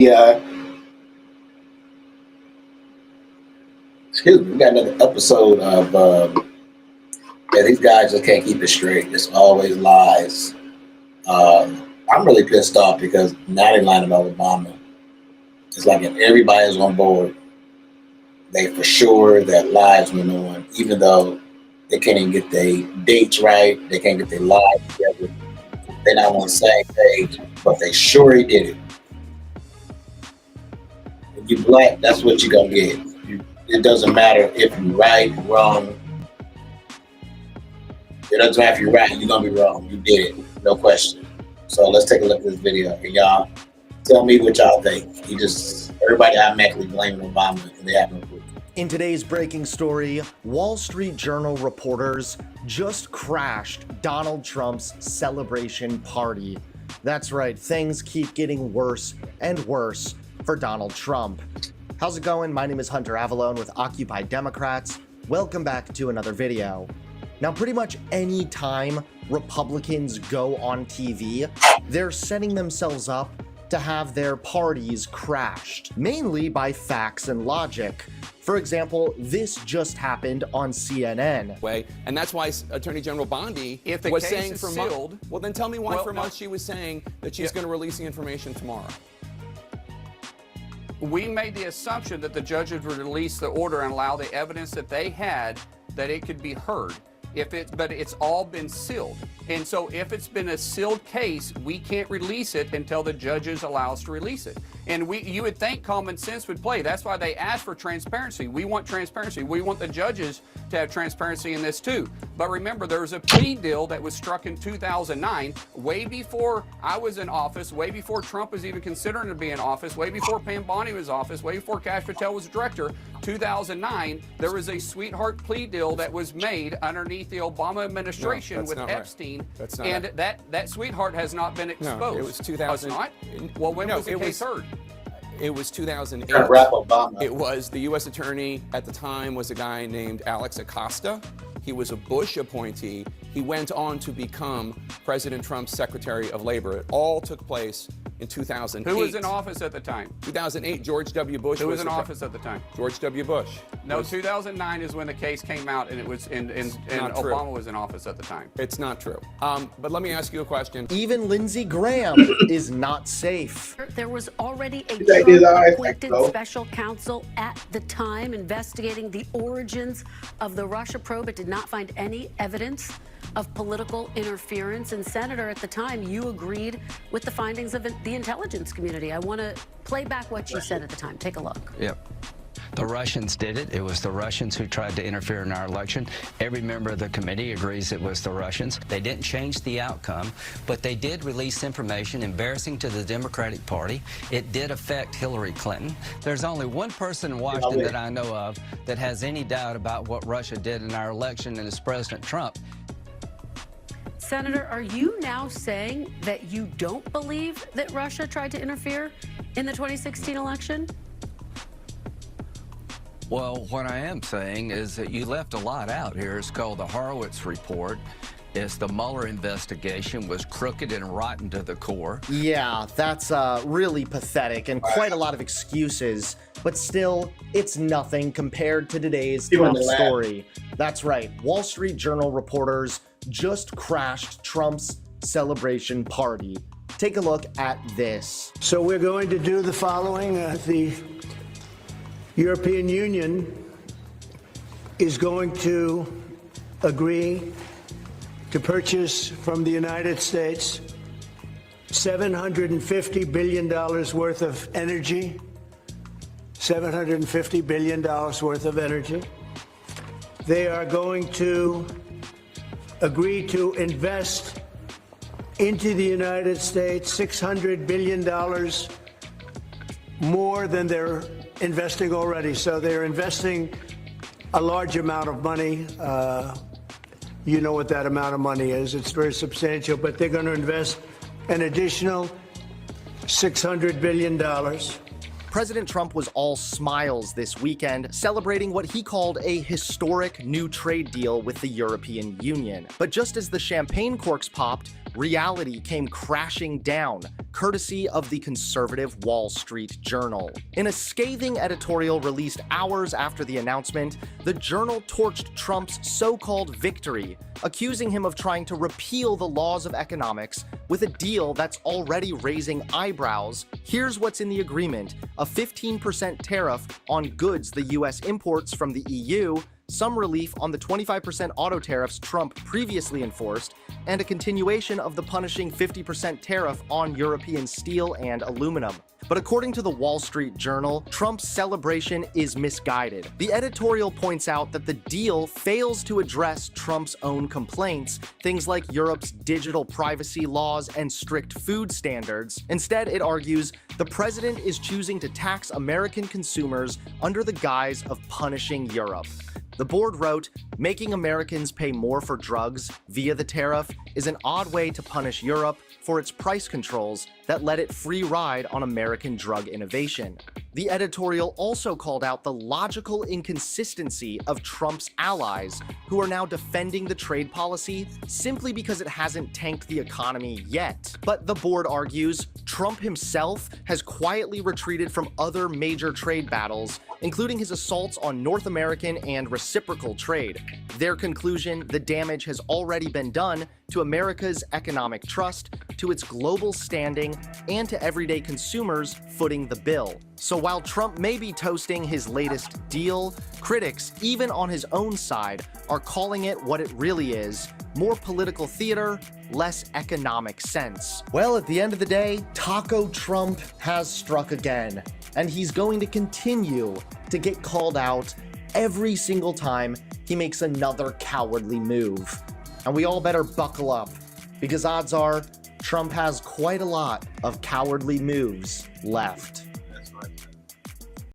Yeah, excuse me. We got another episode of yeah. These guys just can't keep it straight. It's always lies. I'm really pissed off because now they're lying about Obama. It's like if everybody's on board, they for sure that lies went on, even though they can't even get their dates right. They can't get their lives together. They're not on the same page, but they sure he did it. If you black, that's what you're gonna get. It doesn't matter if you're right, wrong. It doesn't matter if you're right, you're gonna be wrong. You did it, no question. So let's take a look at this video, and y'all tell me what y'all think. Everybody automatically blaming Obama, and they have no clue. In today's breaking story, Wall Street Journal reporters just crashed Donald Trump's celebration party. That's right, things keep getting worse and worse for Donald Trump. How's it going? My name is Hunter Avalone with Occupy Democrats. Welcome back to another video. Now, pretty much any time Republicans go on TV, they're setting themselves up to have their parties crashed, mainly by facts and logic. For example, this just happened on CNN. And that's why Attorney General Bondi was saying for months. Well, then tell me why for months she was saying that she's going to release the information tomorrow. We made the assumption that the judges would release the order and allow the evidence that they had, that it could be heard. But it's all been sealed. And so if it's been a sealed case, we can't release it until the judges allow us to release it. And you would think common sense would play. That's why they asked for transparency. We want transparency. We want the judges to have transparency in this too. But remember, there was a plea deal that was struck in 2009, way before I was in office, way before Trump was even considering to be in office, way before Pam Bondi was in office, way before Kash Patel was director. 2009, there was a sweetheart plea deal that was made underneath the Obama administration with Epstein. That's not and that sweetheart has not been exposed. No, it was 2000. Oh, it's not? Well, when was the case heard? It was 2008. Barack Obama. It was the U.S. attorney at the time was a guy named Alex Acosta. He was a Bush appointee. He went on to become President Trump's Secretary of Labor. It all took place in 2008. Who was in office at the time? 2008, George W. Bush. Who was in office at the time? George W. Bush. No, 2009 is when the case came out, and it was and Obama was in office at the time. It's not true. But let me ask you a question. Even Lindsey Graham is not safe. There was already a Trump-appointed special counsel at the time investigating the origins of the Russia probe. It did not find any evidence of political interference. And Senator, at the time, you agreed with the findings of the intelligence community. I want to play back what you said at the time. Take a look. Yep. The Russians did it. It was the Russians who tried to interfere in our election. Every member of the committee agrees it was the Russians. They didn't change the outcome, but they did release information embarrassing to the Democratic Party. It did affect Hillary Clinton. There's only one person in Washington that I know of that has any doubt about what Russia did in our election, and it's President Trump. Senator, are you now saying that you don't believe that Russia tried to interfere in the 2016 election? Well, what I am saying is that you left a lot out here. It's called the Horowitz Report. It's the Mueller investigation was crooked and rotten to the core. Yeah, that's really pathetic and quite a lot of excuses, but still, it's nothing compared to today's Trump story. That's right, Wall Street Journal reporters just crashed Trump's celebration party. Take a look at this. So we're going to do the following. The European Union is going to agree to purchase from the United States $750 billion worth of energy. $750 billion worth of energy. They are going to agree to invest into the United States $600 billion more than they're investing already. So they're investing a large amount of money. You know what that amount of money is. It's very substantial, but they're going to invest an additional $600 billion. President Trump was all smiles this weekend, celebrating what he called a historic new trade deal with the European Union. But just as the champagne corks popped, reality came crashing down, courtesy of the conservative Wall Street Journal. In a scathing editorial released hours after the announcement, the Journal torched Trump's so-called victory, accusing him of trying to repeal the laws of economics with a deal that's already raising eyebrows. Here's what's in the agreement: a 15% tariff on goods the US imports from the EU, some relief on the 25% auto tariffs Trump previously enforced, and a continuation of the punishing 50% tariff on European steel and aluminum. But according to the Wall Street Journal, Trump's celebration is misguided. The editorial points out that the deal fails to address Trump's own complaints, things like Europe's digital privacy laws and strict food standards. Instead, it argues the president is choosing to tax American consumers under the guise of punishing Europe. The board wrote, "Making Americans pay more for drugs via the tariff is an odd way to punish Europe for its price controls that let it free ride on American drug innovation." The editorial also called out the logical inconsistency of Trump's allies, who are now defending the trade policy simply because it hasn't tanked the economy yet. But the board argues Trump himself has quietly retreated from other major trade battles, including his assaults on North American and reciprocal trade. Their conclusion: the damage has already been done to America's economic trust, to its global standing, and to everyday consumers footing the bill. So while Trump may be toasting his latest deal, critics, even on his own side, are calling it what it really is: more political theater, less economic sense. Well, at the end of the day, Taco Trump has struck again, and he's going to continue to get called out every single time he makes another cowardly move. And we all better buckle up, because odds are Trump has quite a lot of cowardly moves left.